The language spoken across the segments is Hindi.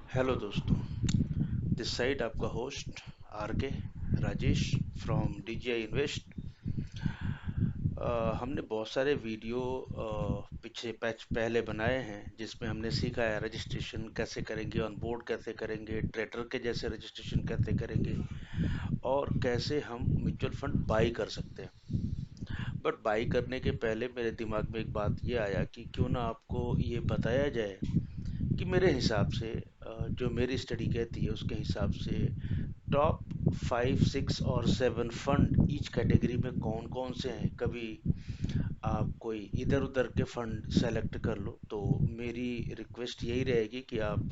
हेलो दोस्तों, दिस साइड आपका होस्ट आर के राजेश फ्रॉम डीजीआई इन्वेस्ट। हमने बहुत सारे वीडियो पीछे पैच पहले बनाए हैं जिसमें हमने सीखा है रजिस्ट्रेशन कैसे करेंगे, ऑन बोर्ड कैसे करेंगे, ट्रेडर के जैसे रजिस्ट्रेशन कैसे करेंगे और कैसे हम म्यूचुअल फंड बाई कर सकते हैं। बट बाई करने के पहले मेरे दिमाग में एक बात ये आया कि क्यों ना आपको ये बताया जाए कि मेरे हिसाब से जो मेरी स्टडी कहती है उसके हिसाब से टॉप 5, 6 और 7 फंड ईच कैटेगरी में कौन कौन से हैं। कभी आप कोई इधर उधर के फंड सेलेक्ट कर लो, तो मेरी रिक्वेस्ट यही रहेगी कि आप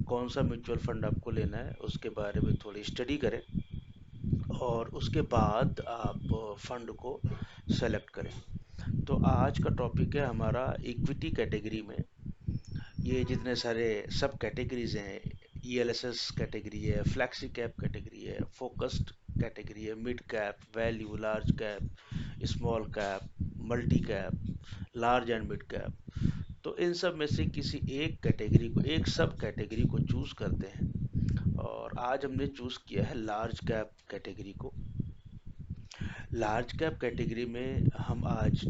कौन सा म्यूचुअल फंड आपको लेना है उसके बारे में थोड़ी स्टडी करें और उसके बाद आप फंड को सेलेक्ट करें। तो आज का टॉपिक है हमारा इक्विटी कैटेगरी में। ये जितने सारे सब कैटेगरीज हैं, ईएलएसएस कैटेगरी है, फ्लैक्सी कैप कैटेगरी है, फोकस्ड कैटेगरी है, mid cap, value, large cap, small cap, multi cap, large and mid cap. तो इन सब में से किसी एक कैटेगरी को, एक सब कैटेगरी को चूज करते हैं और आज हमने चूज किया है लार्ज कैप कैटेगरी को। लार्ज कैप कैटेगरी में हम आज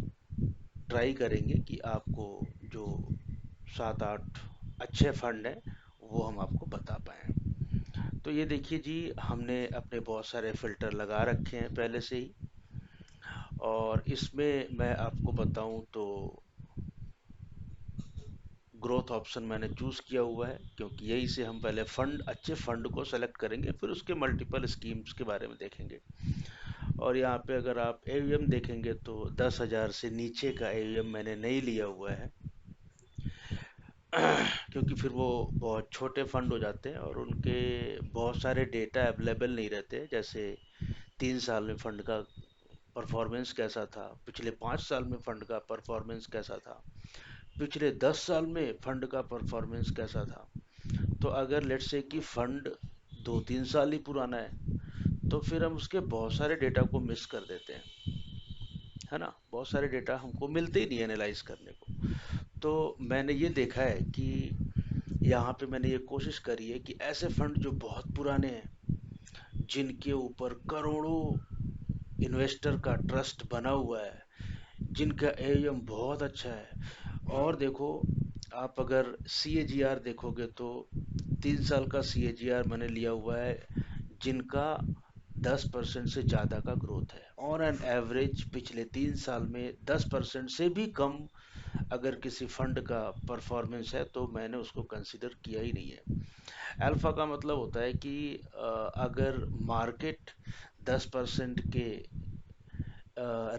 ट्राई करेंगे कि आपको जो 7 8 अच्छे फंड हैं वो हम आपको बता पाएँ। तो ये देखिए जी, हमने अपने बहुत सारे फ़िल्टर लगा रखे हैं पहले से ही और इसमें मैं आपको बताऊं तो ग्रोथ ऑप्शन मैंने चूज़ किया हुआ है, क्योंकि यही से हम पहले फंड, अच्छे फंड को सेलेक्ट करेंगे, फिर उसके मल्टीपल स्कीम्स के बारे में देखेंगे। और यहाँ पे अगर आप एवीएम देखेंगे तो 10,000 से नीचे का एवीएम मैंने नहीं लिया हुआ है क्योंकि फिर वो बहुत छोटे फंड हो जाते हैं और उनके बहुत सारे डेटा अवेलेबल नहीं रहते। जैसे 3 साल में फंड का परफॉर्मेंस कैसा था, पिछले 5 साल में फंड का परफॉर्मेंस कैसा था, पिछले 10 साल में फंड का परफॉर्मेंस कैसा था। तो अगर लेट्स से कि फंड 2 3 साल ही पुराना है तो फिर हम उसके बहुत सारे डेटा को मिस कर देते हैं, है ना। बहुत सारे डेटा हमको मिलते ही नहीं एनालाइज करने को। तो मैंने ये देखा है कि यहाँ पे मैंने ये कोशिश करी है कि ऐसे फंड जो बहुत पुराने हैं, जिनके ऊपर करोड़ों इन्वेस्टर का ट्रस्ट बना हुआ है, जिनका एएम बहुत अच्छा है। और देखो, आप अगर सी ए जी आर देखोगे तो 3 साल का सी ए जी आर मैंने लिया हुआ है जिनका 10% से ज़्यादा का ग्रोथ है। ऑन एन एवरेज पिछले 3 साल में 10% से भी कम अगर किसी फंड का परफॉर्मेंस है तो मैंने उसको कंसिडर किया ही नहीं है। अल्फा का मतलब होता है कि अगर मार्केट 10% के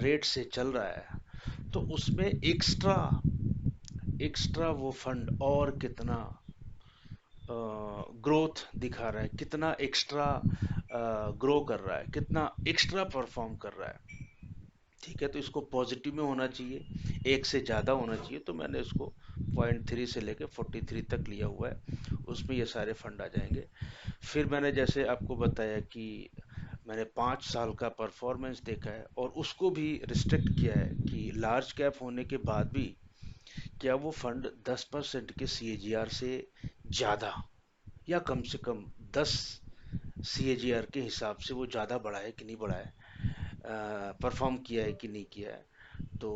रेट से चल रहा है तो उसमें एक्स्ट्रा एक्स्ट्रा वो फंड और कितना ग्रोथ दिखा रहा है, कितना एक्स्ट्रा ग्रो कर रहा है, कितना एक्स्ट्रा परफॉर्म कर रहा है। ठीक है, तो इसको पॉजिटिव में होना चाहिए, एक से ज़्यादा होना चाहिए। तो मैंने इसको 0.3 से लेके 43 तक लिया हुआ है, उसमें ये सारे फंड आ जाएंगे। फिर मैंने जैसे आपको बताया कि मैंने 5 साल का परफॉर्मेंस देखा है और उसको भी रिस्ट्रिक्ट किया है कि लार्ज कैप होने के बाद भी क्या वो फंड 10% के सीएजीआर से ज़्यादा या कम से कम 10 सीएजीआर के हिसाब से वो ज़्यादा बढ़ा है कि नहीं बढ़ा है, परफॉर्म किया है कि नहीं किया है। तो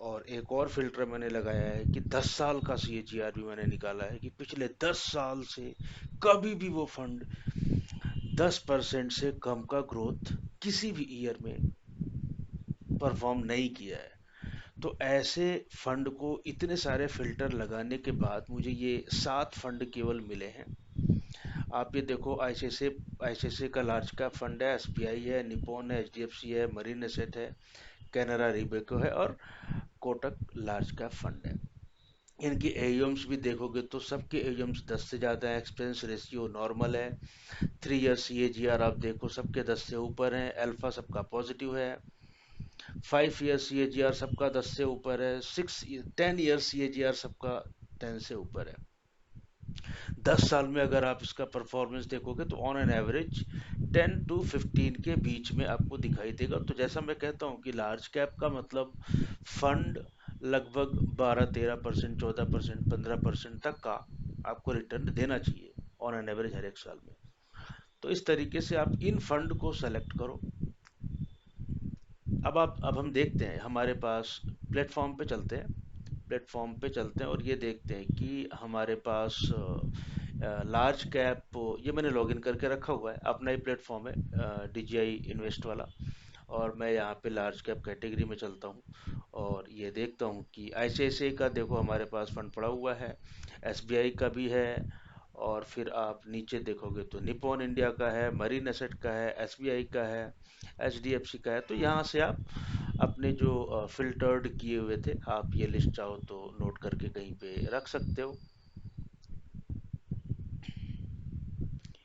और एक और फिल्टर मैंने लगाया है कि 10 साल का सीएजीआर भी मैंने निकाला है कि पिछले 10 साल से कभी भी वो फंड 10% से कम का ग्रोथ किसी भी ईयर में परफॉर्म नहीं किया है। तो ऐसे फंड को इतने सारे फिल्टर लगाने के बाद मुझे ये 7 फंड केवल मिले हैं। आप ये देखो, आईसीआईसीआई का लार्ज कैप फंड है, एसबीआई है, निपॉन है, एचडीएफसी है, मरीन एसेट है, कैनरा रिबेको है और कोटक लार्ज कैप फंड है। इनकी एयूएम्स भी देखोगे तो सबके एयूएम्स 10 से ज़्यादा है, एक्सपेंस रेशियो नॉर्मल है, 3 ईयर सीएजीआर आप देखो सबके 10 से ऊपर है, अल्फा सबका पॉजिटिव है, 5 ईयर सीएजीआर सबका 10 से ऊपर है, 10 ईयर सीएजीआर सबका 10 से ऊपर है। 10 साल में अगर आप इसका परफॉर्मेंस देखोगे तो ऑन एन एवरेज 10 to 15 के बीच में आपको दिखाई देगा। तो जैसा मैं कहता हूँ कि लार्ज कैप का मतलब फंड लगभग 12 13% 14% 15% तक का आपको रिटर्न देना चाहिए ऑन एन एवरेज हर एक साल में। तो इस तरीके से आप इन फंड को सेलेक्ट करो। अब हम देखते हैं हमारे पास प्लेटफॉर्म पे चलते हैं, प्लेटफॉर्म पे चलते हैं और ये देखते हैं कि हमारे पास लार्ज कैप, ये मैंने लॉगिन करके रखा हुआ है, अपना ही प्लेटफॉर्म है DGI इन्वेस्ट वाला। और मैं यहाँ पे लार्ज कैप कैटेगरी में चलता हूँ और ये देखता हूँ कि ICICI का देखो हमारे पास फंड पड़ा हुआ है, SBI का भी है, और फिर आप नीचे देखोगे तो निप्पॉन इंडिया का है, मरीन एसेट का है, SBI का है, HDFC का है। तो यहाँ से आप अपने जो फिल्टर्ड किए हुए थे, आप ये लिस्ट चाहो तो नोट करके कहीं पे रख सकते हो।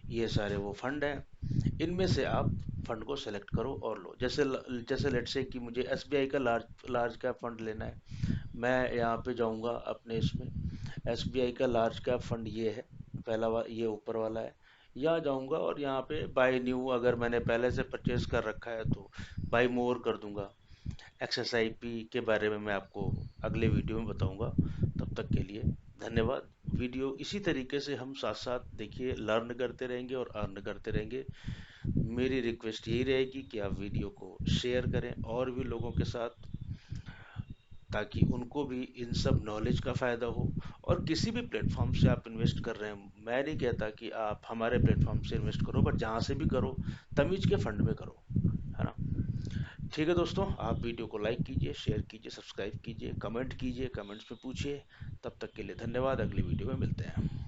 ये सारे वो फंड हैं, इनमें से आप फंड को सेलेक्ट करो और लो। जैसे लेट्स से कि मुझे SBI का लार्ज लार्ज कैप फंड लेना है, मैं यहाँ पे जाऊँगा अपने इसमें, SBI का लार्ज कैप फंड ये है, ये ऊपर वाला है। यहाँ जाऊँगा और यहाँ पे बाय न्यू, अगर मैंने पहले से परचेज कर रखा है तो बाय मोर कर दूंगा। XSIP के बारे में मैं आपको अगले वीडियो में बताऊंगा। तब तक के लिए धन्यवाद। वीडियो इसी तरीके से हम साथ साथ देखिए लर्न करते रहेंगे और अर्न करते रहेंगे। मेरी रिक्वेस्ट यही रहेगी कि आप वीडियो को शेयर करें और भी लोगों के साथ, ताकि उनको भी इन सब नॉलेज का फ़ायदा हो। और किसी भी प्लेटफॉर्म से आप इन्वेस्ट कर रहे हैं, मैं नहीं कहता कि आप हमारे प्लेटफॉर्म से इन्वेस्ट करो, बट जहाँ से भी करो तमीज के फंड में करो, है ना। ठीक है दोस्तों, आप वीडियो को लाइक कीजिए, शेयर कीजिए, सब्सक्राइब कीजिए, कमेंट कीजिए, कमेंट्स में पूछिए। तब तक के लिए धन्यवाद, अगली वीडियो में मिलते हैं।